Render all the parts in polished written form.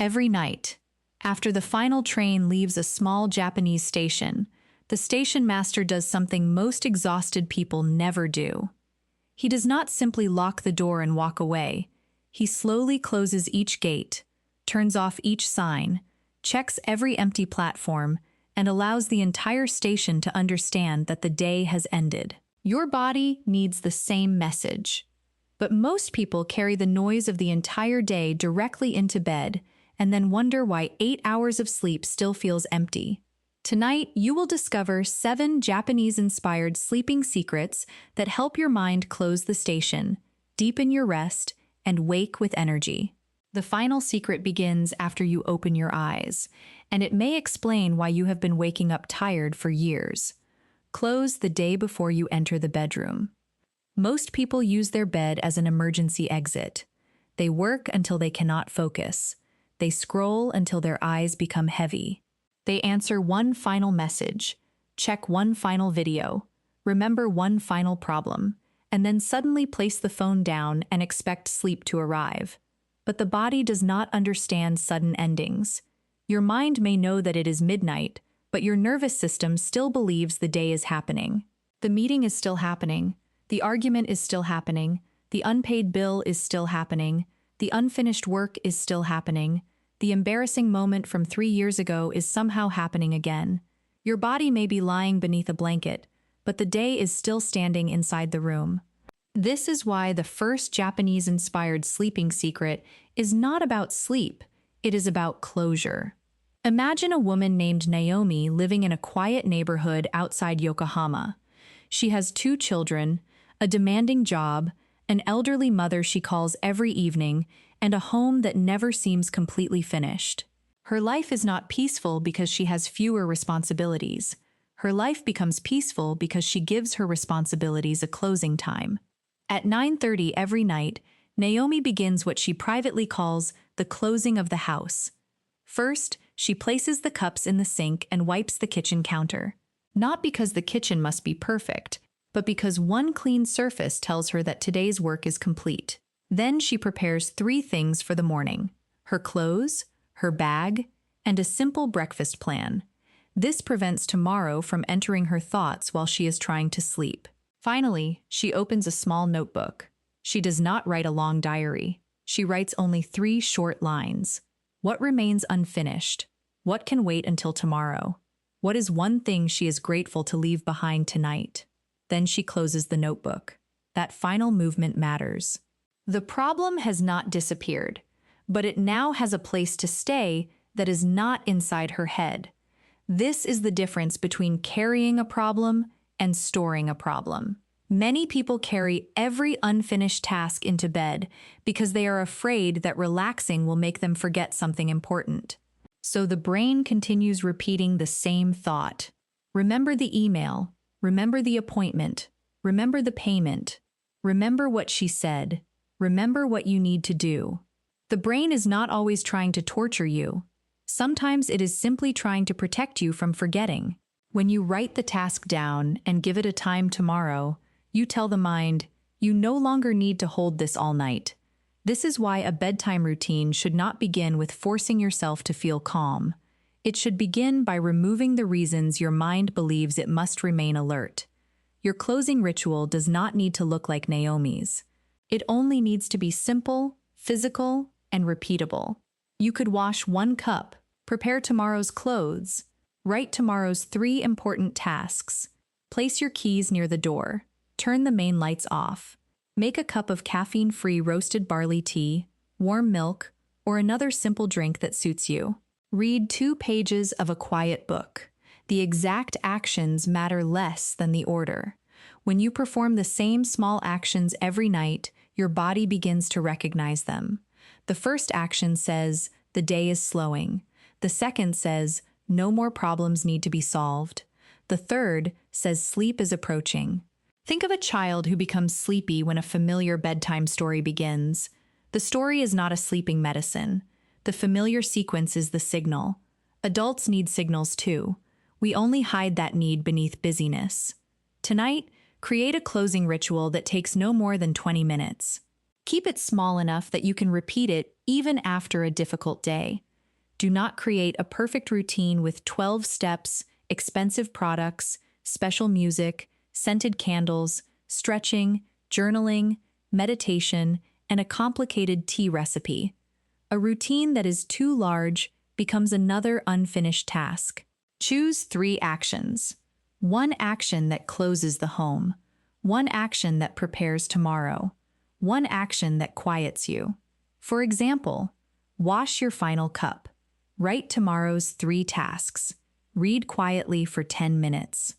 Every night, after the final train leaves a small Japanese station, the station master does something most exhausted people never do. He does not simply lock the door and walk away. He slowly closes each gate, turns off each sign, checks every empty platform, and allows the entire station to understand that the day has ended. Your body needs the same message. But most people carry the noise of the entire day directly into bed and then wonder why 8 hours of sleep still feels empty. Tonight, you will discover 7 Japanese-inspired sleeping secrets that help your mind close the station, deepen your rest, and wake with energy. The final secret begins after you open your eyes, and it may explain why you have been waking up tired for years. Close the day before you enter the bedroom. Most people use their bed as an emergency exit. They work until they cannot focus. They scroll until their eyes become heavy. They answer one final message, check one final video, remember one final problem, and then suddenly place the phone down and expect sleep to arrive. But the body does not understand sudden endings. Your mind may know that it is midnight, but your nervous system still believes the day is happening. The meeting is still happening. The argument is still happening. The unpaid bill is still happening. The unfinished work is still happening. The embarrassing moment from 3 years ago is somehow happening again. Your body may be lying beneath a blanket, but the day is still standing inside the room. This is why the first Japanese-inspired sleeping secret is not about sleep, it is about closure. Imagine a woman named Naomi living in a quiet neighborhood outside Yokohama. She has 2 children, a demanding job, an elderly mother she calls every evening, and a home that never seems completely finished. Her life is not peaceful because she has fewer responsibilities. Her life becomes peaceful because she gives her responsibilities a closing time. At 9:30 every night, Naomi begins what she privately calls the closing of the house. First, she places the cups in the sink and wipes the kitchen counter. Not because the kitchen must be perfect, but because one clean surface tells her that today's work is complete. Then she prepares 3 things for the morning: her clothes, her bag, and a simple breakfast plan. This prevents tomorrow from entering her thoughts while she is trying to sleep. Finally, she opens a small notebook. She does not write a long diary. She writes only 3 short lines. What remains unfinished? What can wait until tomorrow? What is one thing she is grateful to leave behind tonight? Then she closes the notebook. That final movement matters. The problem has not disappeared, but it now has a place to stay that is not inside her head. This is the difference between carrying a problem and storing a problem. Many people carry every unfinished task into bed because they are afraid that relaxing will make them forget something important. So the brain continues repeating the same thought. Remember the email. Remember the appointment. Remember the payment. Remember what she said. Remember what you need to do. The brain is not always trying to torture you. Sometimes it is simply trying to protect you from forgetting. When you write the task down and give it a time tomorrow, you tell the mind, you no longer need to hold this all night. This is why a bedtime routine should not begin with forcing yourself to feel calm. It should begin by removing the reasons your mind believes it must remain alert. Your closing ritual does not need to look like Naomi's. It only needs to be simple, physical, and repeatable. You could wash 1 cup, prepare tomorrow's clothes, write tomorrow's 3 important tasks, place your keys near the door, turn the main lights off, make a cup of caffeine-free roasted barley tea, warm milk, or another simple drink that suits you. Read 2 pages of a quiet book. The exact actions matter less than the order. When you perform the same small actions every night, your body begins to recognize them. The first action says, the day is slowing. The second says, no more problems need to be solved. The third says sleep is approaching. Think of a child who becomes sleepy when a familiar bedtime story begins. The story is not a sleeping medicine. The familiar sequence is the signal. Adults need signals too. We only hide that need beneath busyness. Tonight, create a closing ritual that takes no more than 20 minutes. Keep it small enough that you can repeat it even after a difficult day. Do not create a perfect routine with 12 steps, expensive products, special music, scented candles, stretching, journaling, meditation, and a complicated tea recipe. A routine that is too large becomes another unfinished task. Choose 3 actions. 1 action that closes the home. 1 action that prepares tomorrow. 1 action that quiets you. For example, wash your final cup. Write tomorrow's 3 tasks. Read quietly for 10 minutes.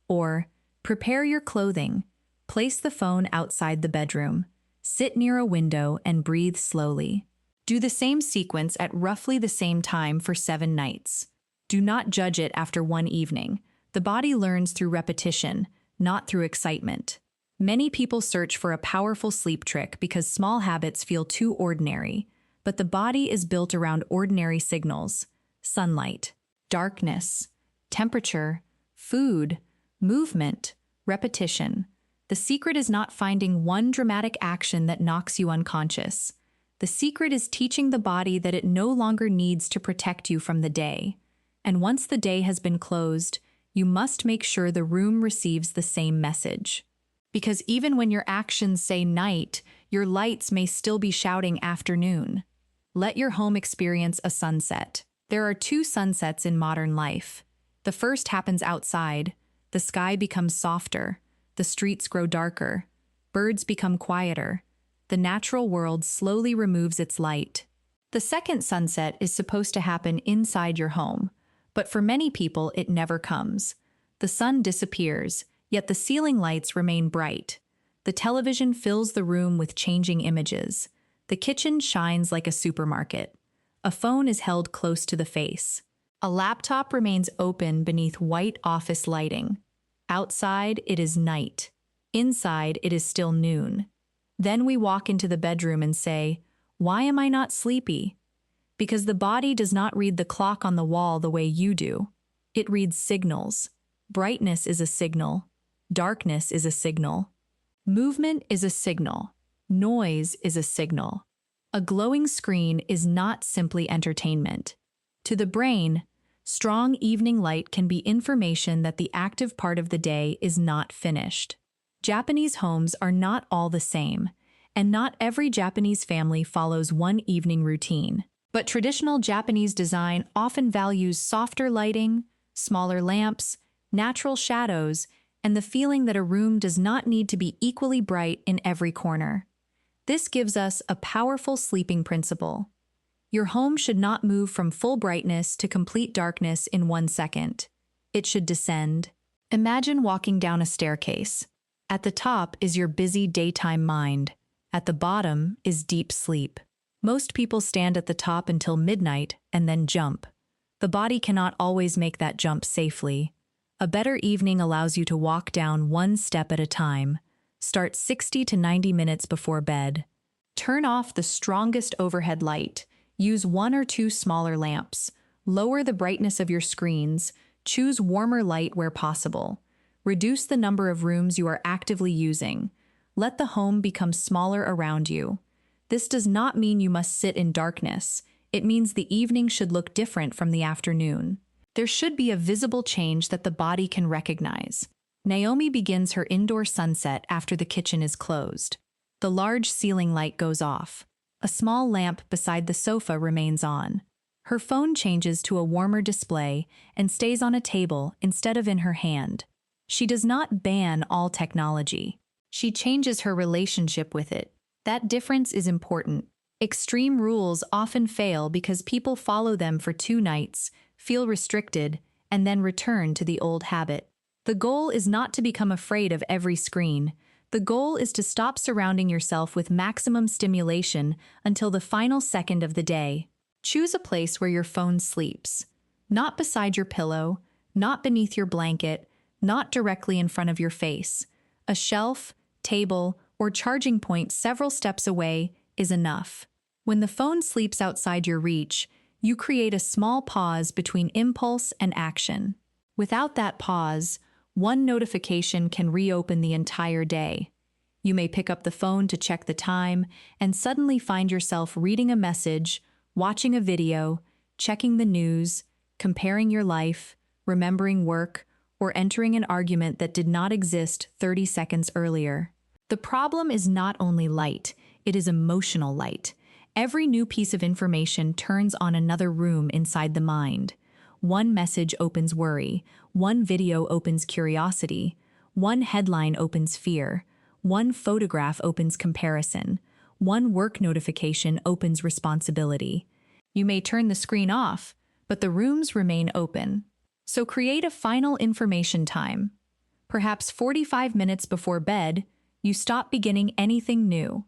Or, prepare your clothing. Place the phone outside the bedroom. Sit near a window and breathe slowly. Do the same sequence at roughly the same time for 7 nights. Do not judge it after 1 evening. The body learns through repetition, not through excitement. Many people search for a powerful sleep trick because small habits feel too ordinary, but the body is built around ordinary signals: sunlight, darkness, temperature, food, movement, repetition. The secret is not finding one dramatic action that knocks you unconscious. The secret is teaching the body that it no longer needs to protect you from the day. And once the day has been closed, you must make sure the room receives the same message. Because even when your actions say night, your lights may still be shouting afternoon. Let your home experience a sunset. There are 2 sunsets in modern life. The first happens outside. The sky becomes softer. The streets grow darker. Birds become quieter. The natural world slowly removes its light. The second sunset is supposed to happen inside your home, but for many people it never comes. The sun disappears, yet the ceiling lights remain bright. The television fills the room with changing images. The kitchen shines like a supermarket. A phone is held close to the face. A laptop remains open beneath white office lighting. Outside, it is night. Inside, it is still noon. Then we walk into the bedroom and say, "Why am I not sleepy?" Because the body does not read the clock on the wall the way you do. It reads signals. Brightness is a signal. Darkness is a signal. Movement is a signal. Noise is a signal. A glowing screen is not simply entertainment. To the brain, strong evening light can be information that the active part of the day is not finished. Japanese homes are not all the same, and not every Japanese family follows one evening routine. But traditional Japanese design often values softer lighting, smaller lamps, natural shadows, and the feeling that a room does not need to be equally bright in every corner. This gives us a powerful sleeping principle. Your home should not move from full brightness to complete darkness in 1 second. It should descend. Imagine walking down a staircase. At the top is your busy daytime mind. At the bottom is deep sleep. Most people stand at the top until midnight and then jump. The body cannot always make that jump safely. A better evening allows you to walk down 1 step at a time. Start 60 to 90 minutes before bed. Turn off the strongest overhead light. Use 1 or 2 smaller lamps. Lower the brightness of your screens. Choose warmer light where possible. Reduce the number of rooms you are actively using. Let the home become smaller around you. This does not mean you must sit in darkness. It means the evening should look different from the afternoon. There should be a visible change that the body can recognize. Naomi begins her indoor sunset after the kitchen is closed. The large ceiling light goes off. A small lamp beside the sofa remains on. Her phone changes to a warmer display and stays on a table instead of in her hand. She does not ban all technology. She changes her relationship with it. That difference is important. Extreme rules often fail because people follow them for 2 nights, feel restricted, and then return to the old habit. The goal is not to become afraid of every screen. The goal is to stop surrounding yourself with maximum stimulation until the final second of the day. Choose a place where your phone sleeps. Not beside your pillow, not beneath your blanket, not directly in front of your face. A shelf, table, or charging point several steps away is enough. When the phone sleeps outside your reach, you create a small pause between impulse and action. Without that pause, 1 notification can reopen the entire day. You may pick up the phone to check the time and suddenly find yourself reading a message, watching a video, checking the news, comparing your life, remembering work, or entering an argument that did not exist 30 seconds earlier. The problem is not only light, it is emotional light. Every new piece of information turns on another room inside the mind. One message opens worry, one video opens curiosity, one headline opens fear, one photograph opens comparison, one work notification opens responsibility. You may turn the screen off, but the rooms remain open. So create a final information time. Perhaps 45 minutes before bed, you stop beginning anything new.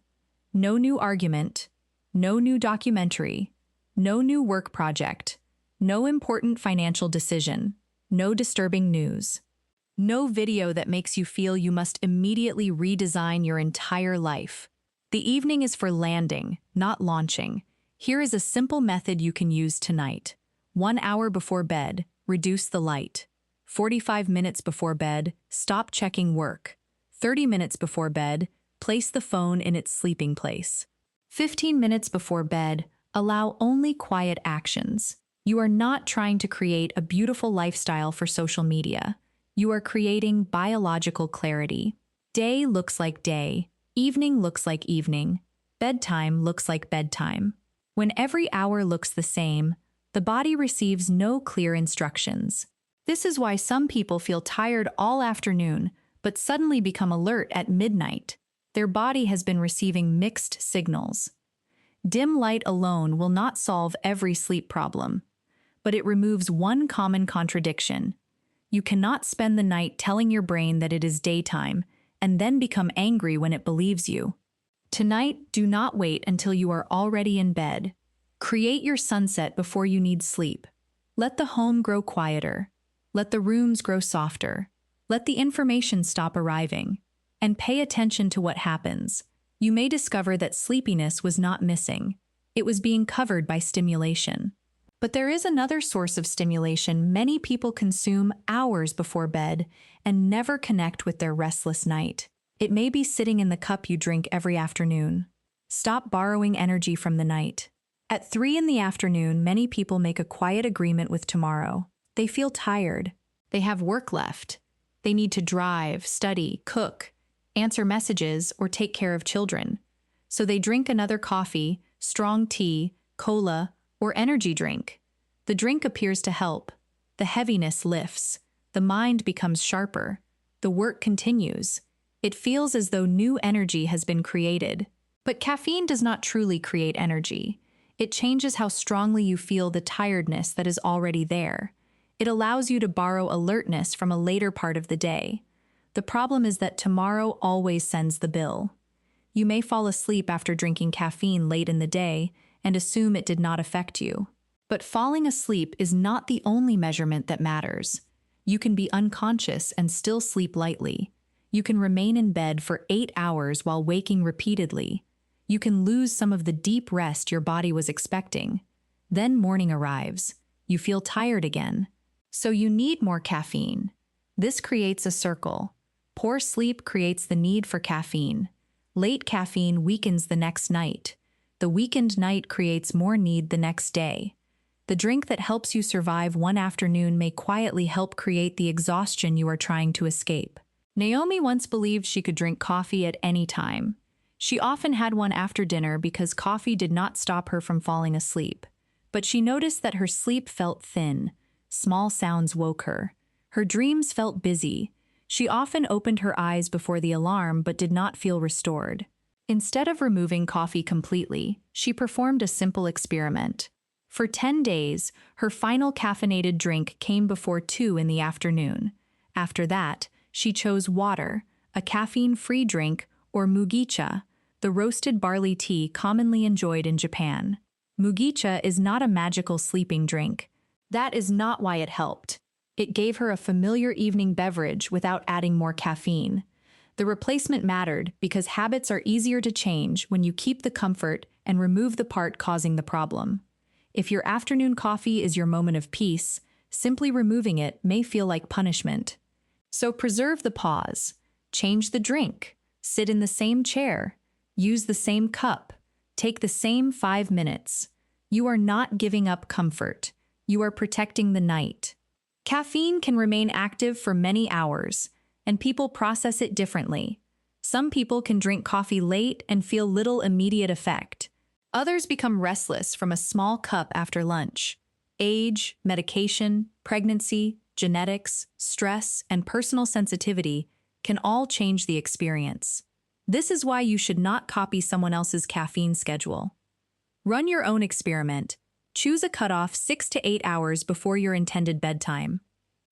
No new argument, no new documentary, no new work project, no important financial decision, no disturbing news. No video that makes you feel you must immediately redesign your entire life. The evening is for landing, not launching. Here is a simple method you can use tonight. 1 hour before bed, reduce the light. 45 minutes before bed, stop checking work. 30 minutes before bed, place the phone in its sleeping place. 15 minutes before bed, allow only quiet actions. You are not trying to create a beautiful lifestyle for social media. You are creating biological clarity. Day looks like day. Evening looks like evening. Bedtime looks like bedtime. When every hour looks the same, the body receives no clear instructions. This is why some people feel tired all afternoon, but suddenly become alert at midnight. Their body has been receiving mixed signals. Dim light alone will not solve every sleep problem, but it removes one common contradiction. You cannot spend the night telling your brain that it is daytime and then become angry when it believes you. Tonight, do not wait until you are already in bed. Create your sunset before you need sleep. Let the home grow quieter. Let the rooms grow softer. Let the information stop arriving. And pay attention to what happens. You may discover that sleepiness was not missing. It was being covered by stimulation. But there is another source of stimulation many people consume hours before bed and never connect with their restless night. It may be sitting in the cup you drink every afternoon. Stop borrowing energy from the night. At 3 in the afternoon, many people make a quiet agreement with tomorrow. They feel tired. They have work left. They need to drive, study, cook, answer messages, or take care of children. So they drink another coffee, strong tea, cola, or energy drink. The drink appears to help. The heaviness lifts. The mind becomes sharper. The work continues. It feels as though new energy has been created. But caffeine does not truly create energy. It changes how strongly you feel the tiredness that is already there. It allows you to borrow alertness from a later part of the day. The problem is that tomorrow always sends the bill. You may fall asleep after drinking caffeine late in the day and assume it did not affect you. But falling asleep is not the only measurement that matters. You can be unconscious and still sleep lightly. You can remain in bed for 8 hours while waking repeatedly. You can lose some of the deep rest your body was expecting. Then morning arrives. You feel tired again. So you need more caffeine. This creates a circle. Poor sleep creates the need for caffeine. Late caffeine weakens the next night. The weakened night creates more need the next day. The drink that helps you survive one afternoon may quietly help create the exhaustion you are trying to escape. Naomi once believed she could drink coffee at any time. She often had one after dinner because coffee did not stop her from falling asleep. But she noticed that her sleep felt thin. Small sounds woke her. Her dreams felt busy. She often opened her eyes before the alarm but did not feel restored. Instead of removing coffee completely, she performed a simple experiment. For 10 days, her final caffeinated drink came before 2 in the afternoon. After that, she chose water, a caffeine-free drink, or mugicha, the roasted barley tea commonly enjoyed in Japan. Mugicha is not a magical sleeping drink. That is not why it helped. It gave her a familiar evening beverage without adding more caffeine. The replacement mattered because habits are easier to change when you keep the comfort and remove the part causing the problem. If your afternoon coffee is your moment of peace, simply removing it may feel like punishment. So preserve the pause. Change the drink. Sit in the same chair. Use the same cup. Take the same 5 minutes. You are not giving up comfort. You are protecting the night. Caffeine can remain active for many hours, and people process it differently. Some people can drink coffee late and feel little immediate effect. Others become restless from a small cup after lunch. Age, medication, pregnancy, genetics, stress, and personal sensitivity can all change the experience. This is why you should not copy someone else's caffeine schedule. Run your own experiment. Choose a cutoff 6 to 8 hours before your intended bedtime.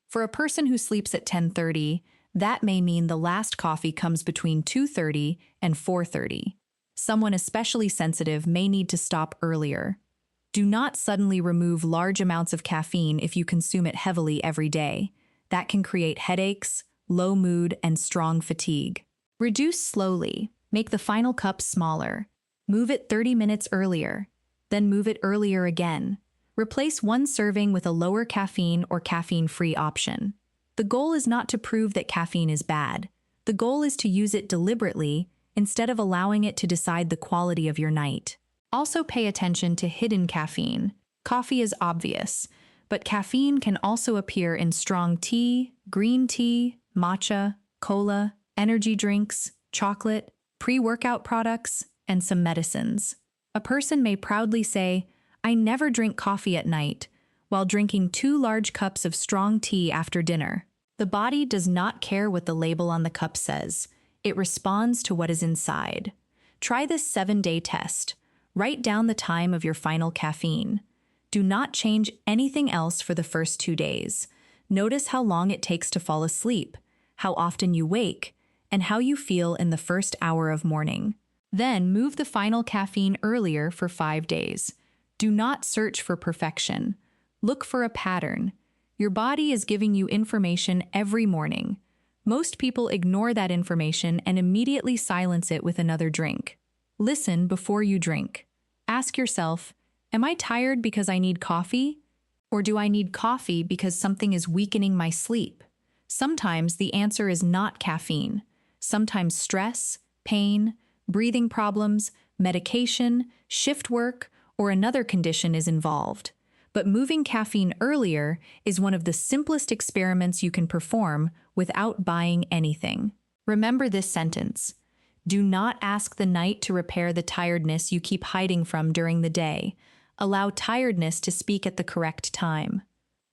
For a person who sleeps at 10:30, that may mean the last coffee comes between 2:30 and 4:30. Someone especially sensitive may need to stop earlier. Do not suddenly remove large amounts of caffeine if you consume it heavily every day. That can create headaches, low mood, and strong fatigue. Reduce slowly. Make the final cup smaller. Move it 30 minutes earlier. Then move it earlier again. Replace one serving with a lower caffeine or caffeine-free option. The goal is not to prove that caffeine is bad. The goal is to use it deliberately instead of allowing it to decide the quality of your night. Also pay attention to hidden caffeine. Coffee is obvious, but caffeine can also appear in strong tea, green tea, matcha, cola, energy drinks, chocolate, pre-workout products, and some medicines. A person may proudly say, "I never drink coffee at night," while drinking 2 large cups of strong tea after dinner. The body does not care what the label on the cup says. It responds to what is inside. Try this 7-day test. Write down the time of your final caffeine. Do not change anything else for the first 2 days. Notice how long it takes to fall asleep, how often you wake, and how you feel in the first hour of morning. Then move the final caffeine earlier for 5 days. Do not search for perfection. Look for a pattern. Your body is giving you information every morning. Most people ignore that information and immediately silence it with another drink. Listen before you drink. Ask yourself, am I tired because I need coffee? Or do I need coffee because something is weakening my sleep? Sometimes the answer is not caffeine. Sometimes stress, pain, breathing problems, medication, shift work, or another condition is involved. But moving caffeine earlier is one of the simplest experiments you can perform without buying anything. Remember this sentence. Do not ask the night to repair the tiredness you keep hiding from during the day. Allow tiredness to speak at the correct time.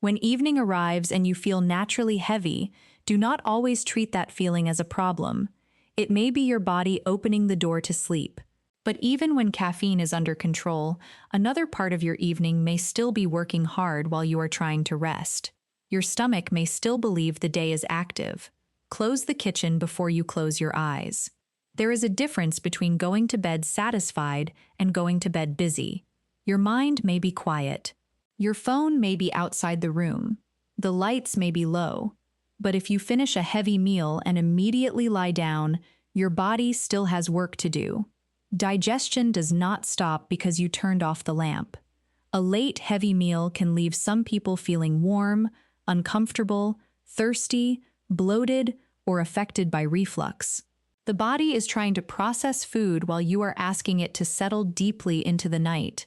When evening arrives and you feel naturally heavy, do not always treat that feeling as a problem. It may be your body opening the door to sleep. But even when caffeine is under control, another part of your evening may still be working hard while you are trying to rest. Your stomach may still believe the day is active. Close the kitchen before you close your eyes. There is a difference between going to bed satisfied and going to bed busy. Your mind may be quiet. Your phone may be outside the room. The lights may be low. But if you finish a heavy meal and immediately lie down, your body still has work to do. Digestion does not stop because you turned off the lamp. A late, heavy meal can leave some people feeling warm, uncomfortable, thirsty, bloated, or affected by reflux. The body is trying to process food while you are asking it to settle deeply into the night.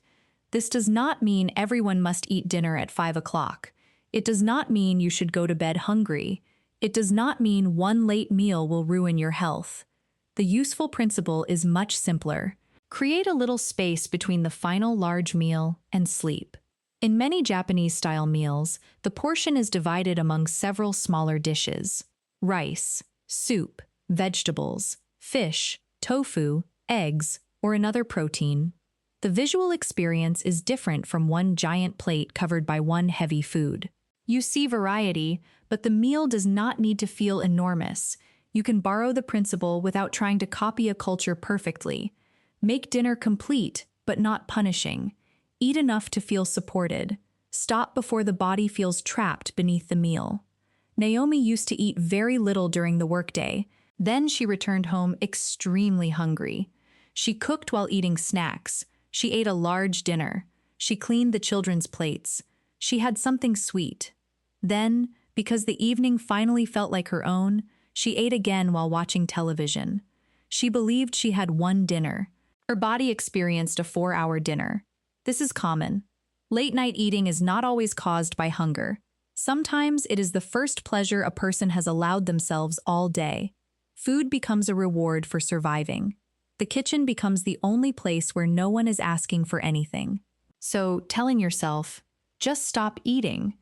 This does not mean everyone must eat dinner at 5 o'clock. It does not mean you should go to bed hungry. It does not mean one late meal will ruin your health. The useful principle is much simpler. Create a little space between the final large meal and sleep. In many Japanese-style meals, the portion is divided among several smaller dishes: rice, soup, vegetables, fish, tofu, eggs, or another protein. The visual experience is different from one giant plate covered by one heavy food. You see variety, but the meal does not need to feel enormous. You can borrow the principle without trying to copy a culture perfectly. Make dinner complete, but not punishing. Eat enough to feel supported. Stop before the body feels trapped beneath the meal. Naomi used to eat very little during the workday. Then she returned home extremely hungry. She cooked while eating snacks. She ate a large dinner. She cleaned the children's plates. She had something sweet. Then, because the evening finally felt like her own, she ate again while watching television. She believed she had one dinner. Her body experienced a 4-hour dinner. This is common. Late-night eating is not always caused by hunger. Sometimes it is the first pleasure a person has allowed themselves all day. Food becomes a reward for surviving. The kitchen becomes the only place where no one is asking for anything. So, telling yourself, just stop eating,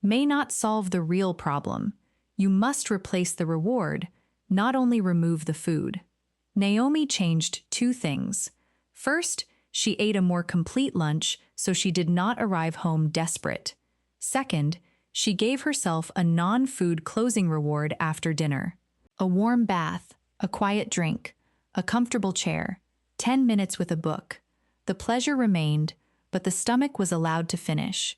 may not solve the real problem. You must replace the reward, not only remove the food. Naomi changed two things. First, she ate a more complete lunch so she did not arrive home desperate. Second, she gave herself a non-food closing reward after dinner. A warm bath, a quiet drink, a comfortable chair, 10 minutes with a book. The pleasure remained, but the stomach was allowed to finish.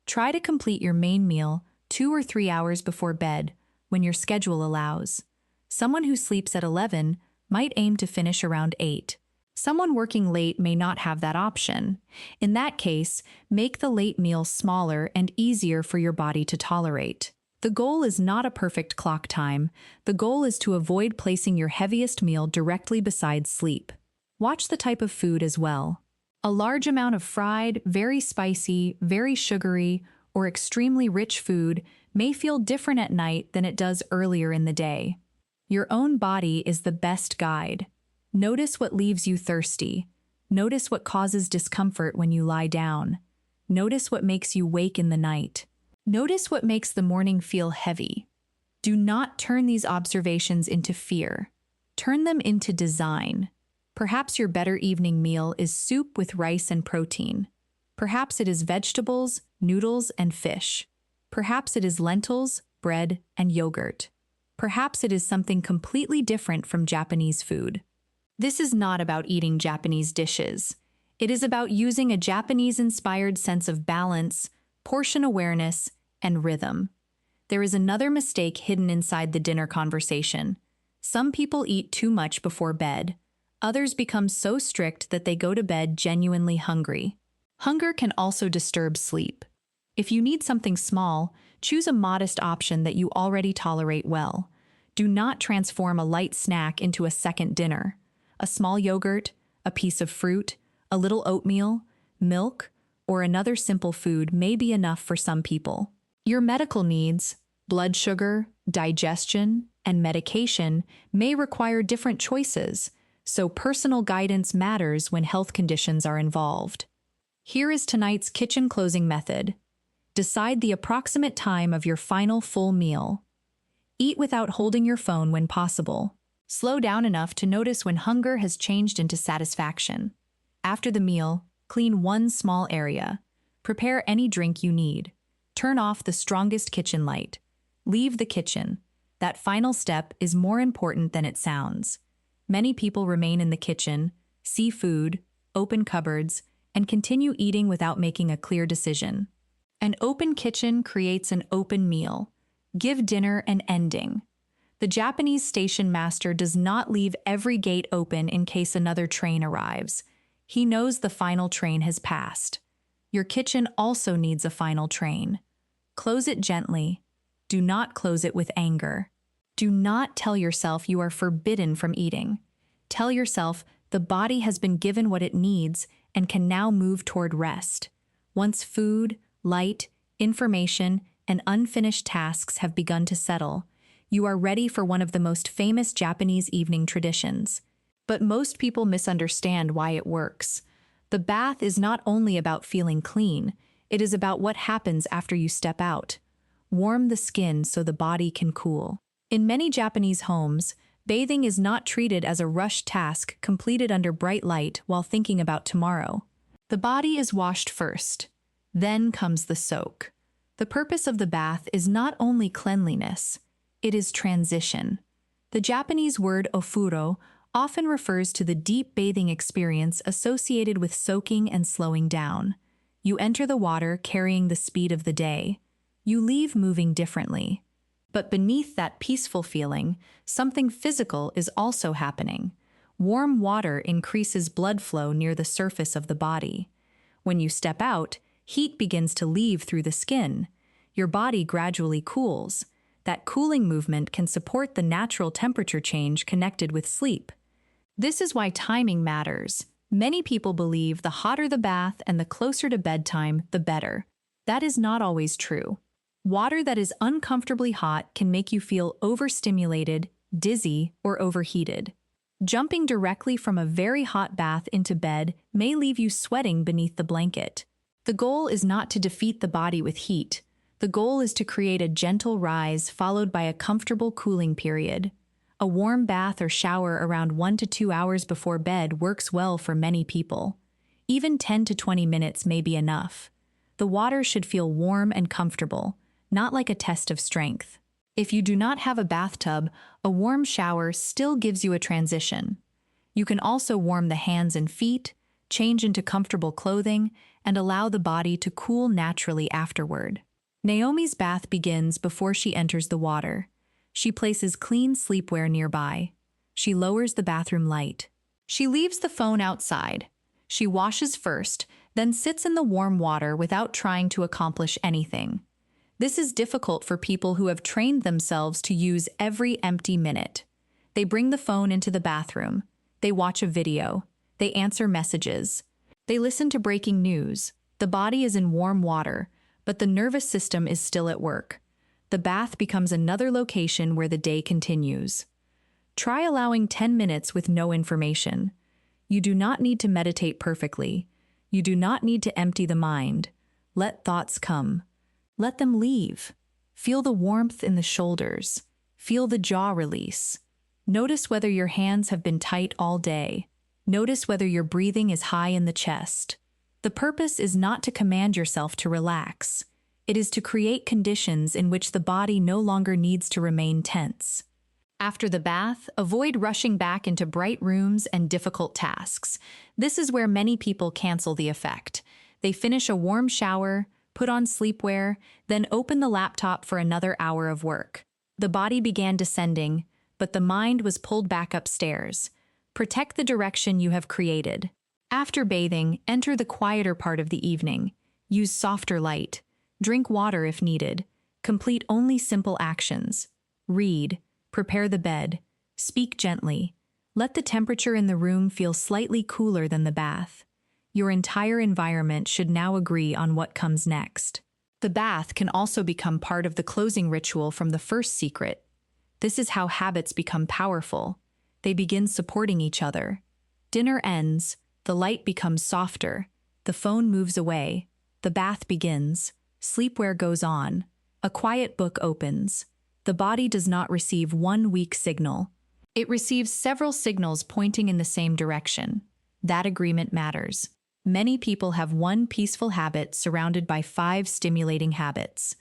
Try to complete your main meal 2 or 3 hours before bed, when your schedule allows. Someone who sleeps at 11 might aim to finish around 8. Someone working late may not have that option. In that case, make the late meal smaller and easier for your body to tolerate. The goal is not a perfect clock time. The goal is to avoid placing your heaviest meal directly beside sleep. Watch the type of food as well. A large amount of fried, very spicy, very sugary, or extremely rich food may feel different at night than it does earlier in the day. Your own body is the best guide. Notice what leaves you thirsty. Notice what causes discomfort when you lie down. Notice what makes you wake in the night. Notice what makes the morning feel heavy. Do not turn these observations into fear. Turn them into design. Perhaps your better evening meal is soup with rice and protein. Perhaps it is vegetables, noodles, and fish. Perhaps it is lentils, bread, and yogurt. Perhaps it is something completely different from Japanese food. This is not about eating Japanese dishes. It is about using a Japanese-inspired sense of balance, portion awareness, and rhythm. There is another mistake hidden inside the dinner conversation. Some people eat too much before bed. Others become so strict that they go to bed genuinely hungry. Hunger can also disturb sleep. If you need something small, choose a modest option that you already tolerate well. Do not transform a light snack into a second dinner. A small yogurt, a piece of fruit, a little oatmeal, milk, or another simple food may be enough for some people. Your medical needs, blood sugar, digestion, and medication may require different choices, so personal guidance matters when health conditions are involved. Here is tonight's kitchen closing method. Decide the approximate time of your final full meal. Eat without holding your phone when possible. Slow down enough to notice when hunger has changed into satisfaction. After the meal, clean one small area. Prepare any drink you need. Turn off the strongest kitchen light. Leave the kitchen. That final step is more important than it sounds. Many people remain in the kitchen, see food, open cupboards, and continue eating without making a clear decision. An open kitchen creates an open meal. Give dinner an ending. The Japanese station master does not leave every gate open in case another train arrives. He knows the final train has passed. Your kitchen also needs a final train. Close it gently. Do not close it with anger. Do not tell yourself you are forbidden from eating. Tell yourself the body has been given what it needs and can now move toward rest. Once food, light, information, and unfinished tasks have begun to settle, you are ready for one of the most famous Japanese evening traditions. But most people misunderstand why it works. The bath is not only about feeling clean, it is about what happens after you step out. Warm the skin so the body can cool. In many Japanese homes, bathing is not treated as a rushed task completed under bright light while thinking about tomorrow. The body is washed first. Then comes the soak. The purpose of the bath is not only cleanliness, it is transition. The Japanese word ofuro often refers to the deep bathing experience associated with soaking and slowing down. You enter the water carrying the speed of the day. You leave moving differently. But beneath that peaceful feeling, something physical is also happening. Warm water increases blood flow near the surface of the body. When you step out, heat begins to leave through the skin. Your body gradually cools. That cooling movement can support the natural temperature change connected with sleep. This is why timing matters. Many people believe the hotter the bath and the closer to bedtime, the better. That is not always true. Water that is uncomfortably hot can make you feel overstimulated, dizzy, or overheated. Jumping directly from a very hot bath into bed may leave you sweating beneath the blanket. The goal is not to defeat the body with heat. The goal is to create a gentle rise followed by a comfortable cooling period. A warm bath or shower around 1 to 2 hours before bed works well for many people. Even 10 to 20 minutes may be enough. The water should feel warm and comfortable, not like a test of strength. If you do not have a bathtub, a warm shower still gives you a transition. You can also warm the hands and feet, change into comfortable clothing, and allow the body to cool naturally afterward. Naomi's bath begins before she enters the water. She places clean sleepwear nearby. She lowers the bathroom light. She leaves the phone outside. She washes first, then sits in the warm water without trying to accomplish anything. This is difficult for people who have trained themselves to use every empty minute. They bring the phone into the bathroom. They watch a video. They answer messages. They listen to breaking news. The body is in warm water, but the nervous system is still at work. The bath becomes another location where the day continues. Try allowing 10 minutes with no information. You do not need to meditate perfectly. You do not need to empty the mind. Let thoughts come. Let them leave. Feel the warmth in the shoulders. Feel the jaw release. Notice whether your hands have been tight all day. Notice whether your breathing is high in the chest. The purpose is not to command yourself to relax. It is to create conditions in which the body no longer needs to remain tense. After the bath, avoid rushing back into bright rooms and difficult tasks. This is where many people cancel the effect. They finish a warm shower, put on sleepwear, then open the laptop for another hour of work. The body began descending, but the mind was pulled back upstairs. Protect the direction you have created. After bathing, enter the quieter part of the evening. Use softer light. Drink water if needed. Complete only simple actions. Read. Prepare the bed. Speak gently. Let the temperature in the room feel slightly cooler than the bath. Your entire environment should now agree on what comes next. The bath can also become part of the closing ritual from the first secret. This is how habits become powerful. They begin supporting each other. Dinner ends, the light becomes softer, the phone moves away, the bath begins, sleepwear goes on, a quiet book opens. The body does not receive one weak signal. It receives several signals pointing in the same direction. That agreement matters. Many people have one peaceful habit surrounded by 5 stimulating habits.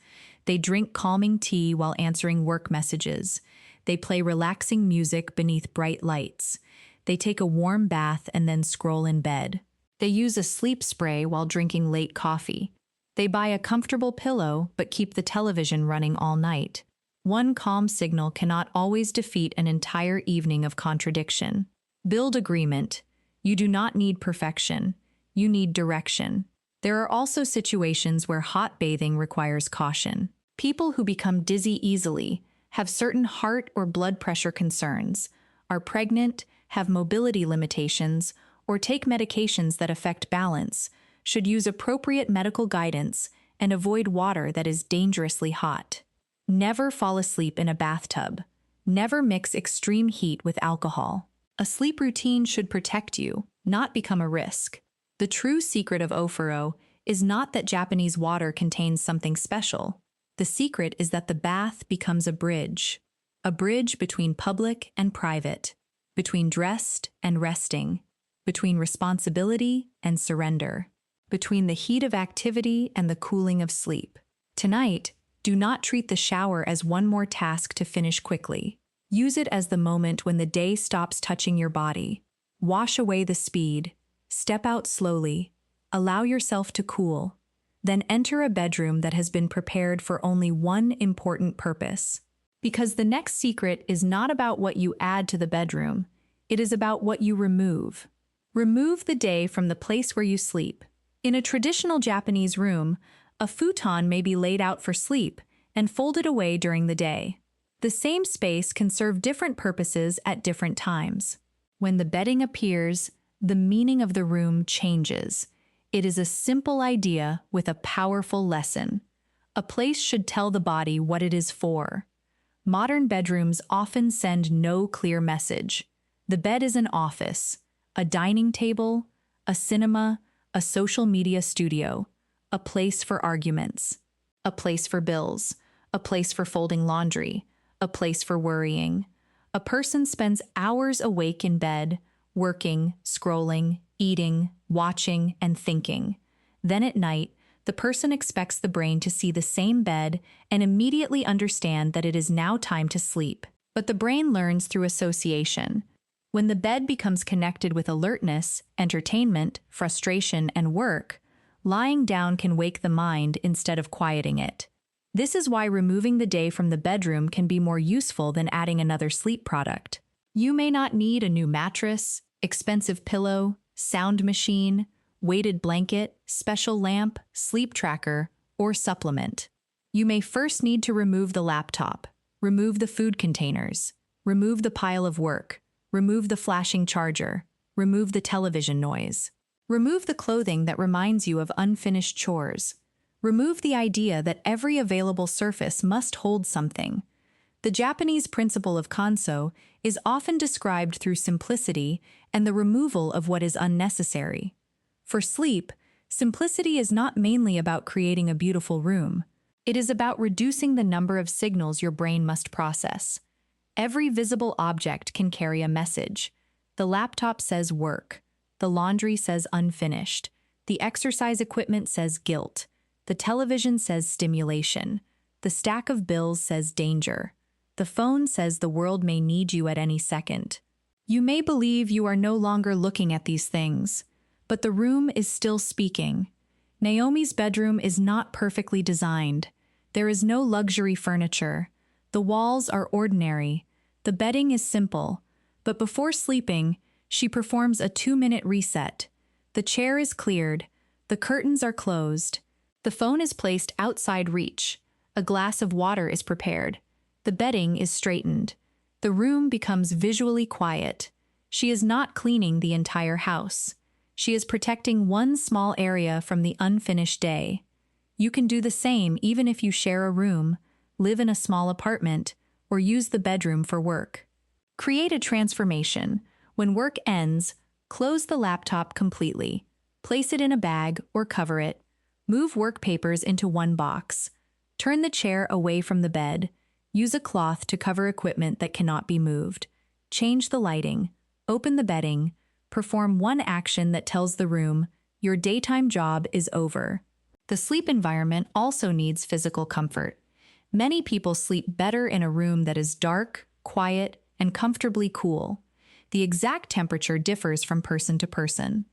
They drink calming tea while answering work messages. They play relaxing music beneath bright lights. They take a warm bath and then scroll in bed. They use a sleep spray while drinking late coffee. They buy a comfortable pillow but keep the television running all night. One calm signal cannot always defeat an entire evening of contradiction. Build agreement. You do not need perfection. You need direction. There are also situations where hot bathing requires caution. People who become dizzy easily, have certain heart or blood pressure concerns, are pregnant, have mobility limitations, or take medications that affect balance, should use appropriate medical guidance and avoid water that is dangerously hot. Never fall asleep in a bathtub. Never mix extreme heat with alcohol. A sleep routine should protect you, not become a risk. The true secret of ofuro is not that Japanese water contains something special. The secret is that the bath becomes a bridge between public and private, between dressed and resting, between responsibility and surrender, between the heat of activity and the cooling of sleep. Tonight, do not treat the shower as one more task to finish quickly. Use it as the moment when the day stops touching your body. Wash away the speed. Step out slowly. Allow yourself to cool. Then enter a bedroom that has been prepared for only one important purpose. Because the next secret is not about what you add to the bedroom. It is about what you remove. Remove the day from the place where you sleep. In a traditional Japanese room, a futon may be laid out for sleep and folded away during the day. The same space can serve different purposes at different times. When the bedding appears, the meaning of the room changes. It is a simple idea with a powerful lesson. A place should tell the body what it is for. Modern bedrooms often send no clear message. The bed is an office, a dining table, a cinema, a social media studio, a place for arguments, a place for bills, a place for folding laundry, a place for worrying. A person spends hours awake in bed, working, scrolling, eating, watching, and thinking. Then at night, the person expects the brain to see the same bed and immediately understand that it is now time to sleep. But the brain learns through association. When the bed becomes connected with alertness, entertainment, frustration, and work, lying down can wake the mind instead of quieting it. This is why removing the day from the bedroom can be more useful than adding another sleep product. You may not need a new mattress, expensive pillow, sound machine, weighted blanket, special lamp, sleep tracker, or supplement. You may first need to remove the laptop, remove the food containers, remove the pile of work, remove the flashing charger, remove the television noise. Remove the clothing that reminds you of unfinished chores. Remove the idea that every available surface must hold something. The Japanese principle of kanso is often described through simplicity and the removal of what is unnecessary. For sleep, simplicity is not mainly about creating a beautiful room. It is about reducing the number of signals your brain must process. Every visible object can carry a message. The laptop says work. The laundry says unfinished. The exercise equipment says guilt. The television says stimulation. The stack of bills says danger. The phone says the world may need you at any second. You may believe you are no longer looking at these things, but the room is still speaking. Naomi's bedroom is not perfectly designed. There is no luxury furniture. The walls are ordinary. The bedding is simple. But before sleeping, she performs a 2-minute reset. The chair is cleared. The curtains are closed. The phone is placed outside reach. A glass of water is prepared. The bedding is straightened. The room becomes visually quiet. She is not cleaning the entire house. She is protecting one small area from the unfinished day. You can do the same even if you share a room, live in a small apartment, or use the bedroom for work. Create a transformation. When work ends, close the laptop completely. Place it in a bag or cover it. Move work papers into one box. Turn the chair away from the bed. Use a cloth to cover equipment that cannot be moved. Change the lighting. Open the bedding. Perform one action that tells the room, your daytime job is over. The sleep environment also needs physical comfort. Many people sleep better in a room that is dark, quiet, and comfortably cool. The exact temperature differs from person to person.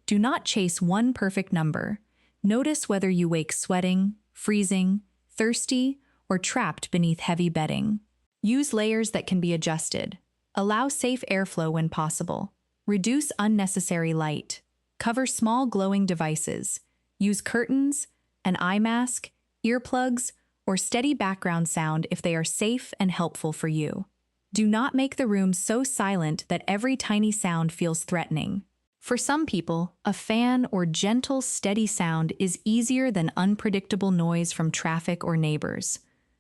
Do not chase one perfect number. Notice whether you wake sweating, freezing, thirsty, or trapped beneath heavy bedding. Use layers that can be adjusted. Allow safe airflow when possible. Reduce unnecessary light. Cover small glowing devices. Use curtains, an eye mask, earplugs, or steady background sound if they are safe and helpful for you. Do not make the room so silent that every tiny sound feels threatening. For some people, a fan or gentle, steady sound is easier than unpredictable noise from traffic or neighbors.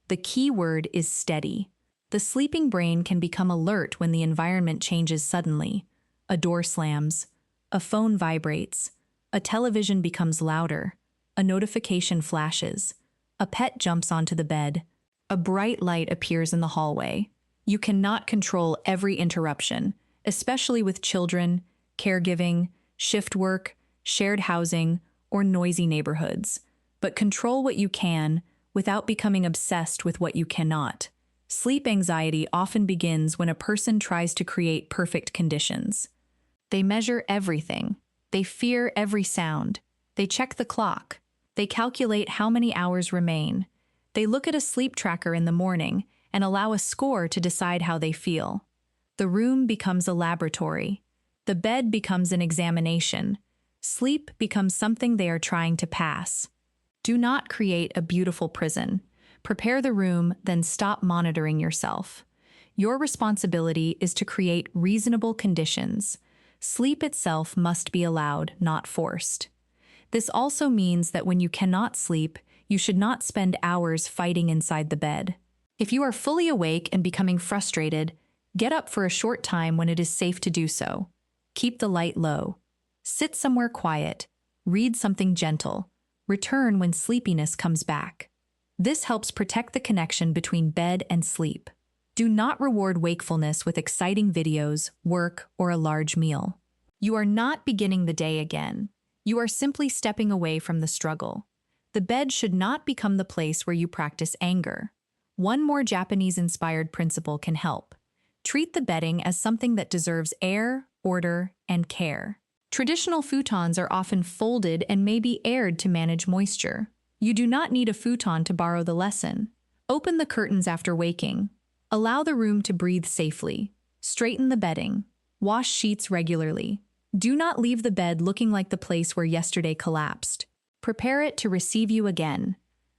The key word is steady. The sleeping brain can become alert when the environment changes suddenly. A door slams, a phone vibrates, a television becomes louder, a notification flashes, a pet jumps onto the bed, a bright light appears in the hallway. You cannot control every interruption, especially with children, caregiving, shift work, shared housing, or noisy neighborhoods. But control what you can without becoming obsessed with what you cannot. Sleep anxiety often begins when a person tries to create perfect conditions. They measure everything. They fear every sound. They check the clock. They calculate how many hours remain. They look at a sleep tracker in the morning and allow a score to decide how they feel. The room becomes a laboratory. The bed becomes an examination. Sleep becomes something they are trying to pass. Do not create a beautiful prison. Prepare the room, then stop monitoring yourself. Your responsibility is to create reasonable conditions. Sleep itself must be allowed, not forced. This also means that when you cannot sleep, you should not spend hours fighting inside the bed. If you are fully awake and becoming frustrated, get up for a short time when it is safe to do so. Keep the light low. Sit somewhere quiet. Read something gentle. Return when sleepiness comes back. This helps protect the connection between bed and sleep. Do not reward wakefulness with exciting videos, work, or a large meal. You are not beginning the day again. You are simply stepping away from the struggle. The bed should not become the place where you practice anger. One more Japanese-inspired principle can help. Treat the bedding as something that deserves air, order, and care. Traditional futons are often folded and may be aired to manage moisture. You do not need a futon to borrow the lesson. Open the curtains after waking. Allow the room to breathe safely. Straighten the bedding. Wash sheets regularly. Do not leave the bed looking like the place where yesterday collapsed. Prepare it to receive you again.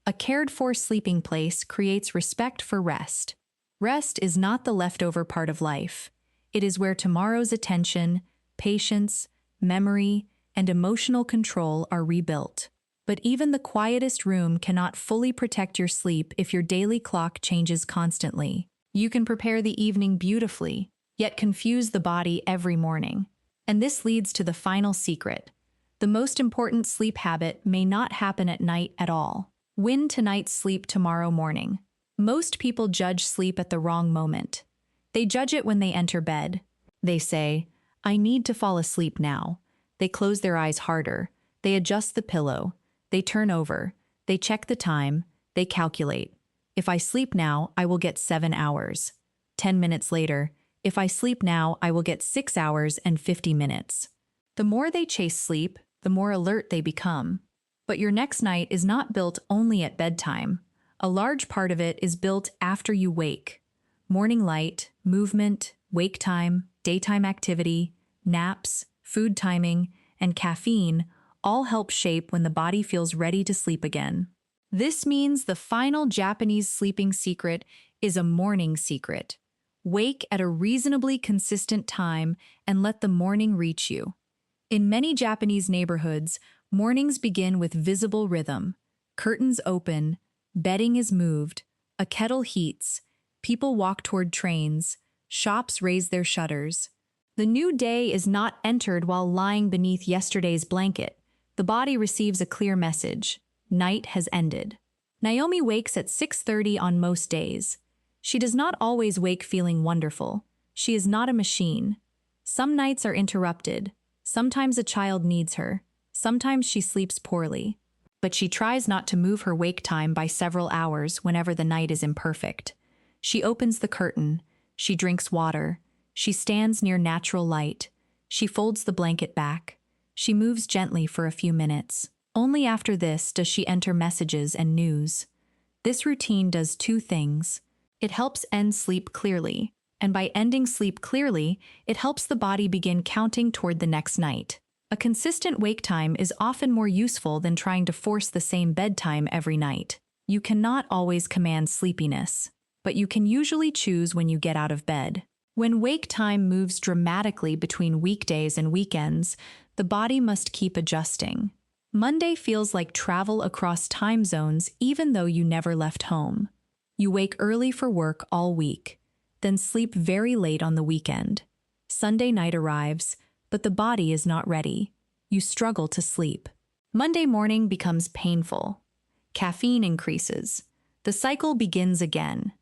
A cared-for sleeping place creates respect for rest. Rest is not the leftover part of life. It is where tomorrow's attention, patience, memory, and emotional control are rebuilt. But even the quietest room cannot fully protect your sleep if your daily clock changes constantly. You can prepare the evening beautifully, yet confuse the body every morning. And this leads to the final secret. The most important sleep habit may not happen at night at all. Win tonight's sleep tomorrow morning. Most people judge sleep at the wrong moment. They judge it when they enter bed. They say, "I need to fall asleep now." They close their eyes harder. They adjust the pillow. They turn over. They check the time. They calculate. If I sleep now, I will get 7 hours. 10 minutes later, if I sleep now, I will get 6 hours and 50 minutes. The more they chase sleep, the more alert they become. But your next night is not built only at bedtime. A large part of it is built after you wake. Morning light, movement, wake time, daytime activity, naps, food timing, and caffeine all help shape when the body feels ready to sleep again. This means the final Japanese sleeping secret is a morning secret. Wake at a reasonably consistent time and let the morning reach you. In many Japanese neighborhoods, mornings begin with visible rhythm. Curtains open, bedding is moved, a kettle heats, people walk toward trains, shops raise their shutters. The new day is not entered while lying beneath yesterday's blanket. The body receives a clear message. Night has ended. Naomi wakes at 6:30 on most days. She does not always wake feeling wonderful. She is not a machine. Some nights are interrupted. Sometimes a child needs her. Sometimes she sleeps poorly. But she tries not to move her wake time by several hours whenever the night is imperfect. She opens the curtain. She drinks water. She stands near natural light. She folds the blanket back. She moves gently for a few minutes. Only after this does she enter messages and news. This routine does two things. It helps end sleep clearly, and by ending sleep clearly, it helps the body begin counting toward the next night. A consistent wake time is often more useful than trying to force the same bedtime every night. You cannot always command sleepiness, but you can usually choose when you get out of bed. When wake time moves dramatically between weekdays and weekends, the body must keep adjusting. Monday feels like travel across time zones even though you never left home. You wake early for work all week, then sleep very late on the weekend. Sunday night arrives, but the body is not ready. You struggle to sleep. Monday morning becomes painful. Caffeine increases. The cycle begins again.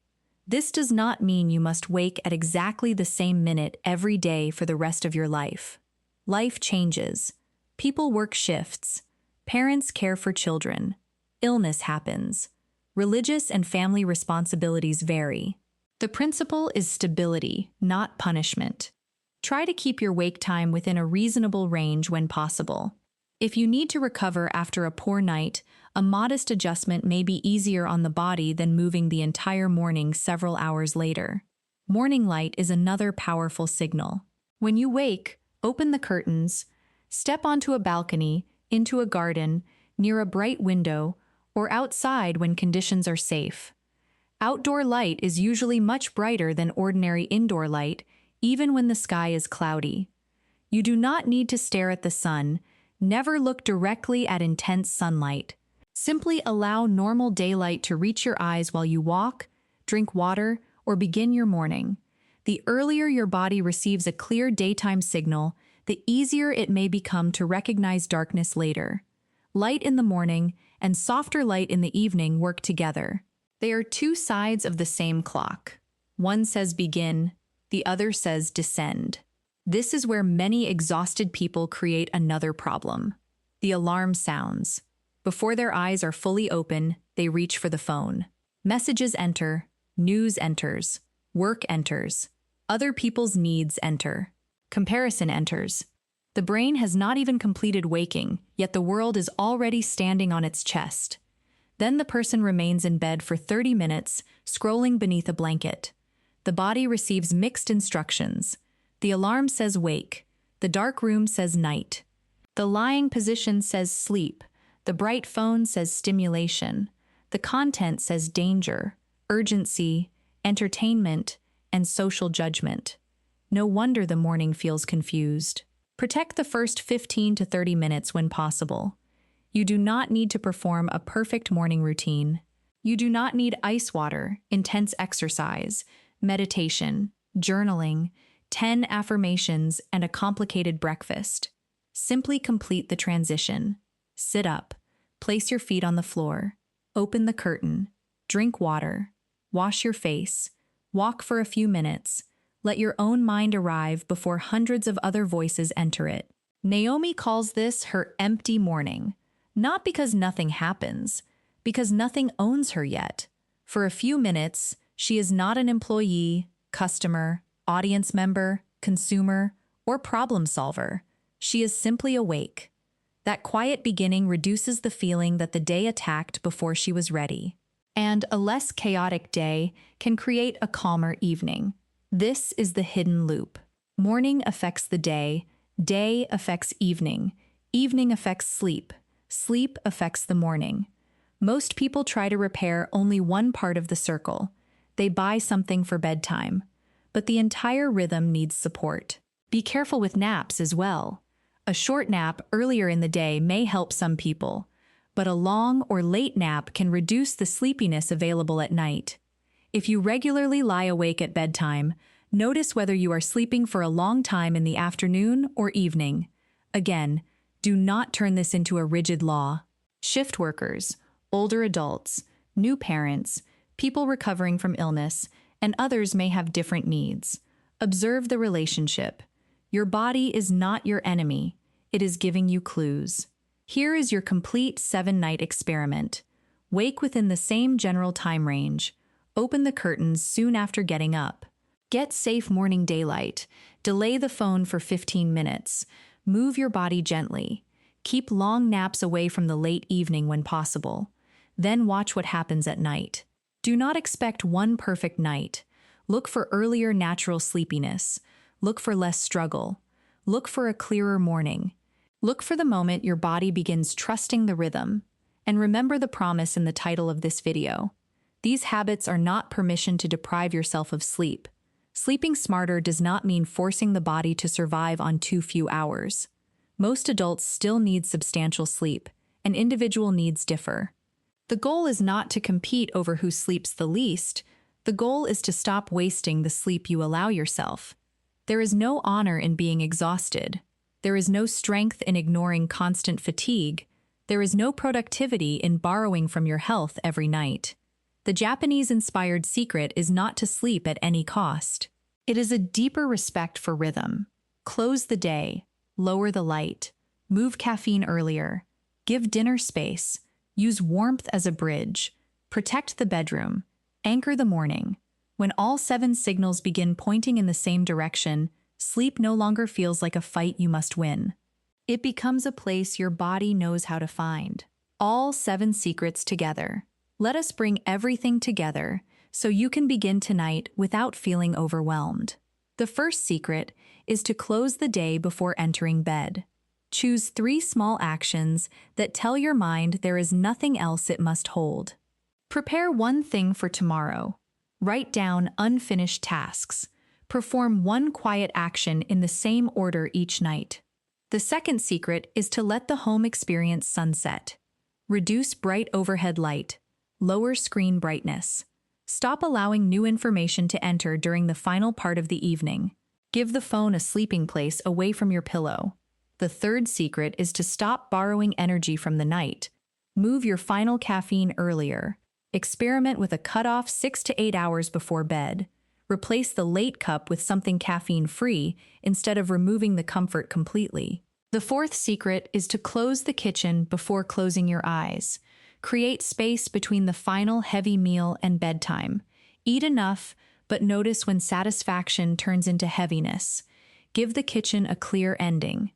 This does not mean you must wake at exactly the same minute every day for the rest of your life. Life changes. People work shifts. Parents care for children. Illness happens. Religious and family responsibilities vary. The principle is stability, not punishment. Try to keep your wake time within a reasonable range when possible. If you need to recover after a poor night, a modest adjustment may be easier on the body than moving the entire morning several hours later. Morning light is another powerful signal. When you wake, open the curtains, step onto a balcony, into a garden, near a bright window, or outside when conditions are safe. Outdoor light is usually much brighter than ordinary indoor light, even when the sky is cloudy. You do not need to stare at the sun. Never look directly at intense sunlight. Simply allow normal daylight to reach your eyes while you walk, drink water, or begin your morning. The earlier your body receives a clear daytime signal, the easier it may become to recognize darkness later. Light in the morning and softer light in the evening work together. They are two sides of the same clock. One says begin, the other says descend. This is where many exhausted people create another problem. The alarm sounds. Before their eyes are fully open, they reach for the phone. Messages enter, news enters, work enters, other people's needs enter. Comparison enters. The brain has not even completed waking, yet the world is already standing on its chest. Then the person remains in bed for 30 minutes, scrolling beneath a blanket. The body receives mixed instructions. The alarm says wake. The dark room says night. The lying position says sleep. The bright phone says stimulation. The content says danger, urgency, entertainment, and social judgment. No wonder the morning feels confused. Protect the first 15 to 30 minutes when possible. You do not need to perform a perfect morning routine. You do not need ice water, intense exercise, meditation, journaling, 10 affirmations, and a complicated breakfast. Simply complete the transition. Sit up, place your feet on the floor, open the curtain, drink water, wash your face, walk for a few minutes. Let your own mind arrive before hundreds of other voices enter it. Naomi calls this her empty morning, not because nothing happens, because nothing owns her yet. For a few minutes, she is not an employee, customer, audience member, consumer, or problem solver. She is simply awake. That quiet beginning reduces the feeling that the day attacked before she was ready. And a less chaotic day can create a calmer evening. This is the hidden loop. Morning affects the day affects evening affects sleep, sleep affects the morning. Most people try to repair only one part of the circle. They buy something for bedtime, but the entire rhythm needs support. Be careful with naps as well. A short nap earlier in the day may help some people, but a long or late nap can reduce the sleepiness available at night. If you regularly lie awake at bedtime, notice whether you are sleeping for a long time in the afternoon or evening. Again, do not turn this into a rigid law. Shift workers, older adults, new parents, people recovering from illness, and others may have different needs. Observe the relationship. Your body is not your enemy. It is giving you clues. Here is your complete 7-night experiment. Wake within the same general time range. Open the curtains soon after getting up. Get safe morning daylight. Delay the phone for 15 minutes. Move your body gently. Keep long naps away from the late evening when possible. Then watch what happens at night. Do not expect one perfect night. Look for earlier natural sleepiness. Look for less struggle. Look for a clearer morning. Look for the moment your body begins trusting the rhythm. And remember the promise in the title of this video. These habits are not permission to deprive yourself of sleep. Sleeping smarter does not mean forcing the body to survive on too few hours. Most adults still need substantial sleep, and individual needs differ. The goal is not to compete over who sleeps the least. The goal is to stop wasting the sleep you allow yourself. There is no honor in being exhausted. There is no strength in ignoring constant fatigue. There is no productivity in borrowing from your health every night. The Japanese-inspired secret is not to sleep at any cost. It is a deeper respect for rhythm. Close the day, lower the light, move caffeine earlier, give dinner space, use warmth as a bridge, protect the bedroom, anchor the morning. When all 7 signals begin pointing in the same direction, sleep no longer feels like a fight you must win. It becomes a place your body knows how to find. All 7 secrets together. Let us bring everything together so you can begin tonight without feeling overwhelmed. The first secret is to close the day before entering bed. Choose 3 small actions that tell your mind there is nothing else it must hold. Prepare one thing for tomorrow. Write down unfinished tasks. Perform one quiet action in the same order each night. The second secret is to let the home experience sunset. Reduce bright overhead light. Lower screen brightness. Stop allowing new information to enter during the final part of the evening. Give the phone a sleeping place away from your pillow. The third secret is to stop borrowing energy from the night. Move your final caffeine earlier. Experiment with a cutoff 6 to 8 hours before bed. Replace the late cup with something caffeine-free instead of removing the comfort completely. The fourth secret is to close the kitchen before closing your eyes. Create space between the final heavy meal and bedtime. Eat enough, but notice when satisfaction turns into heaviness. Give the kitchen a clear ending.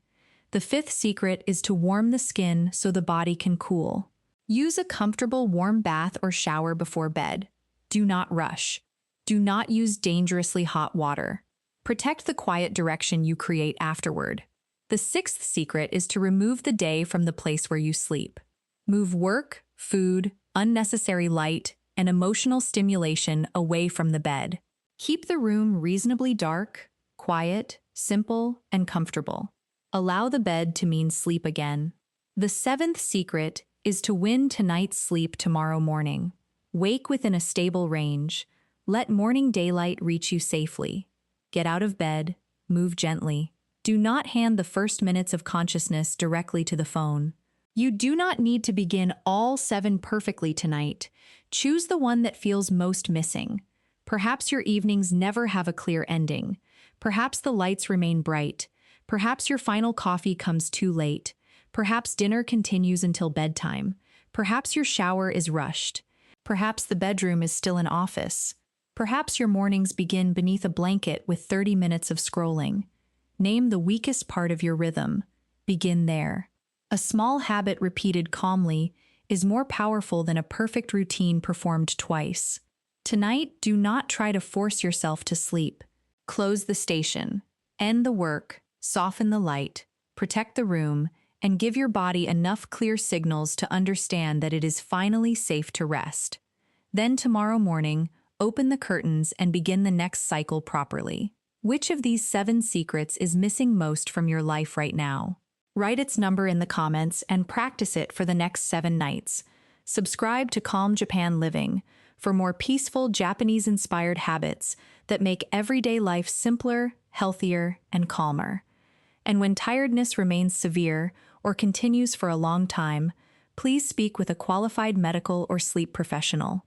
The fifth secret is to warm the skin so the body can cool. Use a comfortable warm bath or shower before bed. Do not rush. Do not use dangerously hot water. Protect the quiet direction you create afterward. The sixth secret is to remove the day from the place where you sleep. Move work, food, unnecessary light, and emotional stimulation away from the bed. Keep the room reasonably dark, quiet, simple, and comfortable. Allow the bed to mean sleep again. The seventh secret is to win tonight's sleep tomorrow morning. Wake within a stable range. Let morning daylight reach you safely. Get out of bed, move gently. Do not hand the first minutes of consciousness directly to the phone. You do not need to begin all 7 perfectly tonight. Choose the one that feels most missing. Perhaps your evenings never have a clear ending. Perhaps the lights remain bright. Perhaps your final coffee comes too late. Perhaps dinner continues until bedtime. Perhaps your shower is rushed. Perhaps the bedroom is still an office. Perhaps your mornings begin beneath a blanket with 30 minutes of scrolling. Name the weakest part of your rhythm. Begin there. A small habit repeated calmly is more powerful than a perfect routine performed twice. Tonight, do not try to force yourself to sleep. Close the station. End the work. Soften the light. Protect the room. And give your body enough clear signals to understand that it is finally safe to rest. Then tomorrow morning, open the curtains and begin the next cycle properly. Which of these 7 secrets is missing most from your life right now? Write its number in the comments and practice it for the next 7 nights. Subscribe to Calm Japan Living for more peaceful Japanese-inspired habits that make everyday life simpler, healthier, and calmer. And when tiredness remains severe or continues for a long time, please speak with a qualified medical or sleep professional.